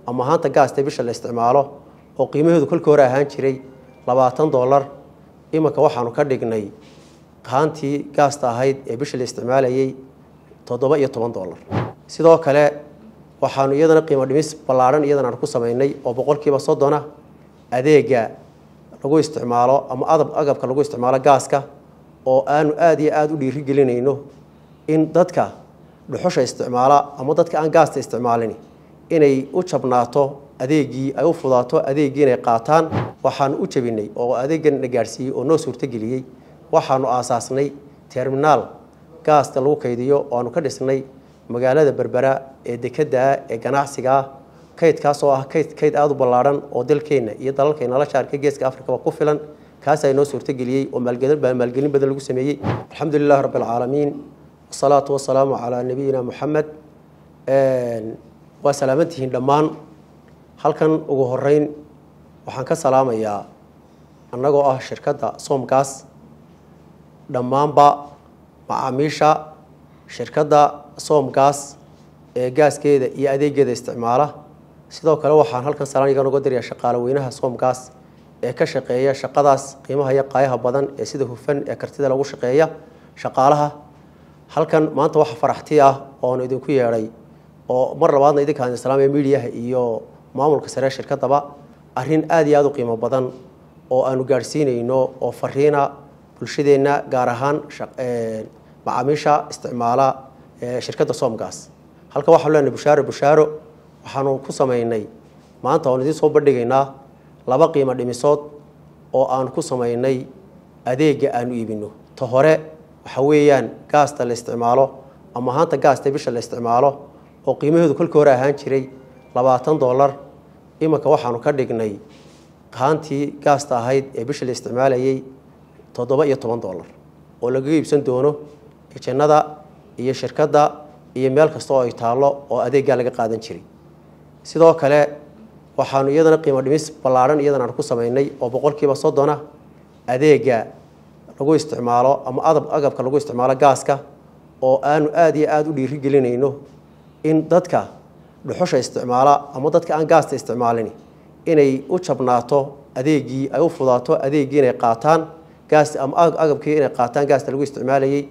ama haanta gaasta bisha la isticmaalo oo qiimaheedu kulka hore ahaan jiray $20 imika waxaanu ka dhignay haantii gaasta ahayd ee bisha la isticmaalayay $17 sidoo kale waxaanu iyadana qiimo dhimis ballaaran iyadana aan ku sameynay oo 30% adeega lagu isticmaalo ama agabka lagu isticmaalo gaaska oo aanu aad iyo aad u dhiirigelinayno in dadka dhuxusha isticmaala ama dadka aan gaasta isticmaalin inay u jabnaato adeegii ay u fudaato adeegii inay qaataan waxaan u jabinay oo adeegan la gaarsiiyay oo noo suurtageliyay waxaanu aasaasnay terminal gaasta lagu kaydiyo oo aanu ka dhisnay magaalada Berbera ee dekada ee ganacsiga kaydkaas oo ah kayd aad u ballaaran oo dalkeena iyo dalalkeena la shaarka geeska Afrika ku filan kaas ay noo suurtageliyay oo maalgelin badan lagu sameeyay alxamdulillah rabbil caalamiin والصلاة والسلام على نبينا محمد وسلامته دمان halkan ugu horeyn waxaan ka salaamayaa anagoo ah shirkadda Somgas dhamaanba macaamiisha shirkadda Somgas ee gaaskeeda iyo adeegyada isticmaala sidoo kale waxaan halkan salaan iga uga dirayaa shaqaalaweynaha Somgas ee ka shaqeeya shaqadaas qiimaha iyo qaayaha badan ee sida hufan ee kartida lagu shaqeeya shaqaalaha halkan maanta waxa faraxti ah oo idinku yeeray oo mar labaadna idinka islaamiga media iyo maamulka sare shirkadaba arrin aad iyo aad u qiimo badan oo aanu gaarsiinayno oo fariina bulshadeena gaar ahaan macaamiisha isticmaala shirkadda Somgas halka waxa loo leeyahay bushaaro waxaanu ku sameeynay maanta oo idin soo bandhigaynaa laba qiimo dhimisood oo aan ku sameeynay adeega aan iibino ta hore waxa weeyaan gaasta la isticmaalo ama haanta gaasta bisha la isticmaalo oo qiimaheedu kulka hore ahaan jiray $20 imika waxaanu ka dhignay haantii gaasta ahayd ee bisha la isticmaalayay $17 oo laga iibsan doono jannada iyo shirkadda iyo meel kasta oo ay taalo oo adeegga laga qaadan jiray sidoo kale waxaanu iyadana qiimo dhimis ballaaran iyadana aan ku sameynay oo 30% adeega lagu isticmaalo ama agabka lagu isticmaalo gaaska oo aanu aad iyo aad u dhiirigelinayno in dadka dhuxusha isticmaala ama dadka aan gaasta isticmaalin inay u jabnaato adeegii ay u fudaato adeegii inay qaataan gaas ama agabkii inay qaataan gaasta lagu isticmaalayay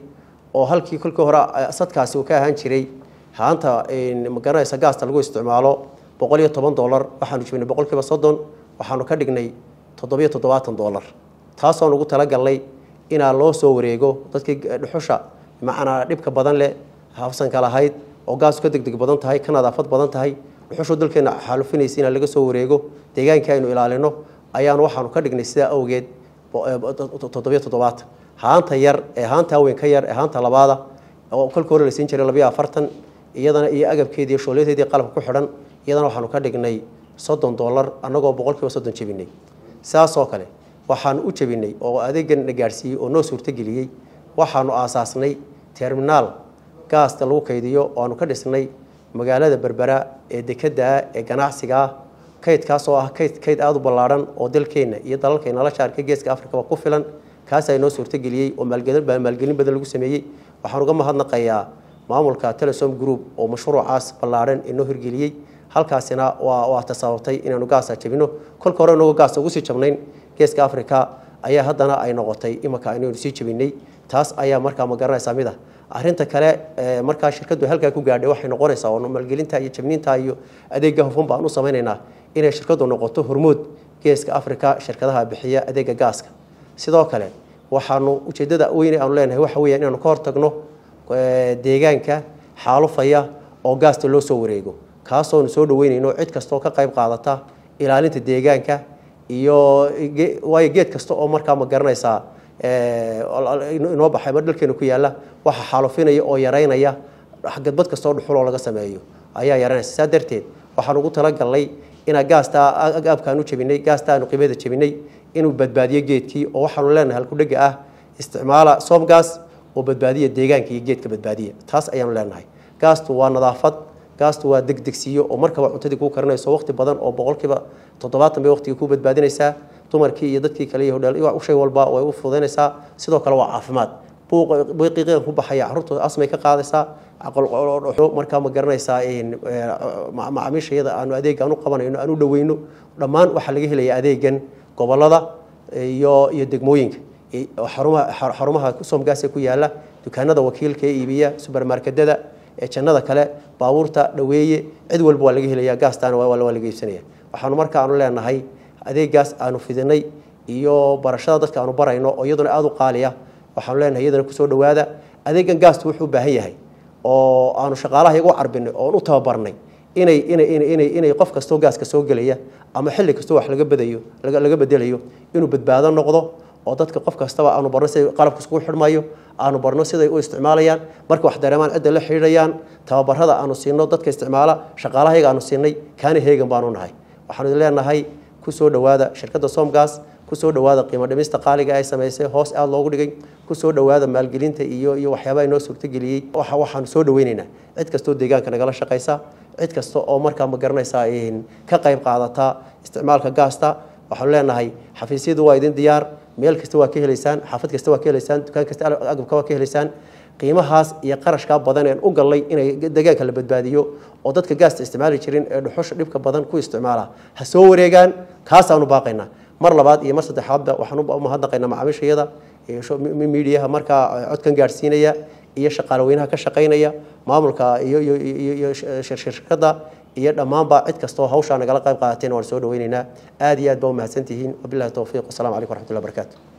oo halkii kulka hore sadkaasi uu ka ahaan jiray haanta magaranaysa gaasta lagu isticmaalo $110 waxaanu jibinay 30% waxaanu ka dhignay $77 taasoo ugu tala galnay ina loo soo wareego dadkii dhuxusha macna dhibka badan leh hafsan kala hayd oo gaas ka degdeg badan tahay kana nadaafad badan tahay dhuxushu dalkeena xaalufinaysa in laga soo wareego deegaanka aynu ilaalino ayaan waxaanu ka dhignay sida awgeed 77 haanta yar ee haanta weyn ka yar ee haanta labaada oo kulka hore la siin jiray 42 iyadana iyo agabkeedii shooleedeedii qalabka ku xidhan iyadana waxaanu ka dhignay $30 anagoo 30% jabinay saas oo kale waxaan u jabinay oo adeegan la gaarsiiyay oo noo suurtageliyay waxaanu aasaasnay terminal gaasta lagu kaydiyo oo aanu ka dhisnay magaalada Berbera ee dekada ee ganacsiga kaydkaas oo ah kayd aad u ballaaran oo dalkeena iyo dalalkeena la shaarka geeska Afrika ku filan kaas ay noo suurtageliyay oo maalgelin badan lagu sameeyay waxaan uga mahadnaqayaa maamulka Telesom Group oo mashruucaas ballaaran inoo hirgeliyay halkaasina waa tasawirtay inaanu gaasta jabino kolka hore inoo gaasta ugu sii jabnayn geeska Afrika ayaa haddana ay noqotay imika inuu sii jabinay taas ayaa markaa ma garanaysaa mid ah arinta kale markaa shirkadu halka ku gaadhay waxay noqonaysaa oo maalgelinta iyo jabniinta iyo adeegga hufan baan u sameeynaa inay shirkadu noqoto hormood geeska Afrika shirkadaha bixiya adeegga gaaska sidoo kale waxaanu ujeedada weyn aan leenahay waxa weeyaan inaanu ka hortagno deegaanka xaalufaya oo gaasta loo soo wareego kaasoo soo dhaweynayno cid kasta oo ka qayb qaadata ilaalinta deegaanka iyo way geed kasta oo markaa ma garanaysaa inoo baxay dalkeena ku yaala waxa xaalufinaya oo yareynaya xagadbad kasta oo dhuxul laga sameeyo ayaa yareynaysa sadarteed waxaan ugu tala galnay ina gaasta agabkaan u jabinay gaasta aanu qiimadeeda jabinay inuu badbaadiyo geedkii oo waxaanu leenahay halku dhaga ah isticmaala Somgas oo badbaadiyo deegaanka iyo geedka badbaadiyo taas ayaanu leenahay gaastu waa nadaafad gaastu waa degdegsiyo oo markaba cuntadii ku karinayso waqti badan oo 70% bay waqtiga ku badbaadinaysaa dumarkii iyo dadkii kale iyo hodhal iyo shay walba way u fududeynaysaa sidoo kale waa caafimaad buuqiiqeen ku baxaya carruurta asmay ka qaadaysaa markaa ma garanaysaa macaamiishayada aanu adeegan u qabanayno aanu dhaweyno dhammaan waxaa laga helayaa adeegan gobolada iyo degmooyinka xarumaha Somgas ee ku yaala dukaanada wakiilka ee iibiya supermarketada ee jannada kale baabuurta dhaweeye cid walba waa laga helayaa gaastaan waa laga iibsanaya waxaanu markaa aanu leenahay adeegaas aanu fidinay iyo barashada dadka aanu barayno oo iyaduna aad u qaaliya waxaanu leenahay iyaduna ku soo dhawaada adeegan gaastu wuxuu baahan yahay oo aanu shaqaalaha iyagu carbinay oo u tababarnay inay qof kasto gaaska soo galaya ama xilli kasto wax laga bedelayo inuu badbaado noqdo oo dadka qof kastaba aanu barno sida qalabka isku xirmayo aanu barno sida ay u isticmaalayaan marka wax dareemaan cid la xiriirayaan tababarada aanu siino dadka isticmaala shaqaalaha iyaga aanu siinay kaana heegan baanu nahay waxaanu leenahay ku soo dhawaada shirkadda Somgas ku soo dhawaada qiimo dhimista qaaliga ay sameysay hoos aad loogu dhigay ku soo dhawaada maalgelinta iyo waxyaabaha inoo suurtageliyay waxaan soo dhaweynaynaa cid kasto deegaanka nagala shaqeysa cid kasto oo markaa ma garanaysaa ka qayb qaadata isticmaalka gaasta waxaan leenahay xafiisyadu waa idin diyaar meel kasta waa ka helaysaan xaafad kasta waa ka helaysaan dukaan kasta agabka waa ka helaysaan qiimahaas iyo qarashka badan ee u galay inay deegaanka la badbaadiyo oo dadka gaasta isticmaali jirin ee dhuxusha dhibka badan ku isticmaala ha soo wareegaan kaas aanu baaqaynaa mar labaad iyo mar saddexaadba waxaan u mahadnaqaynaa macaamiishayada iyo media markaa codkan gaarsiinaya iyo shaqaalaweynaha ka shaqeynaya maamulka iyo shirkadda iyo dhammaanba cid kastoo hawsha nagala qayb qaadateen waan soo dhaweynaynaa aad iyo aad baa u mahadsantihiin wabillahi tawfiiq wasalaamu calaykum waraxmatullahi wabarakaatu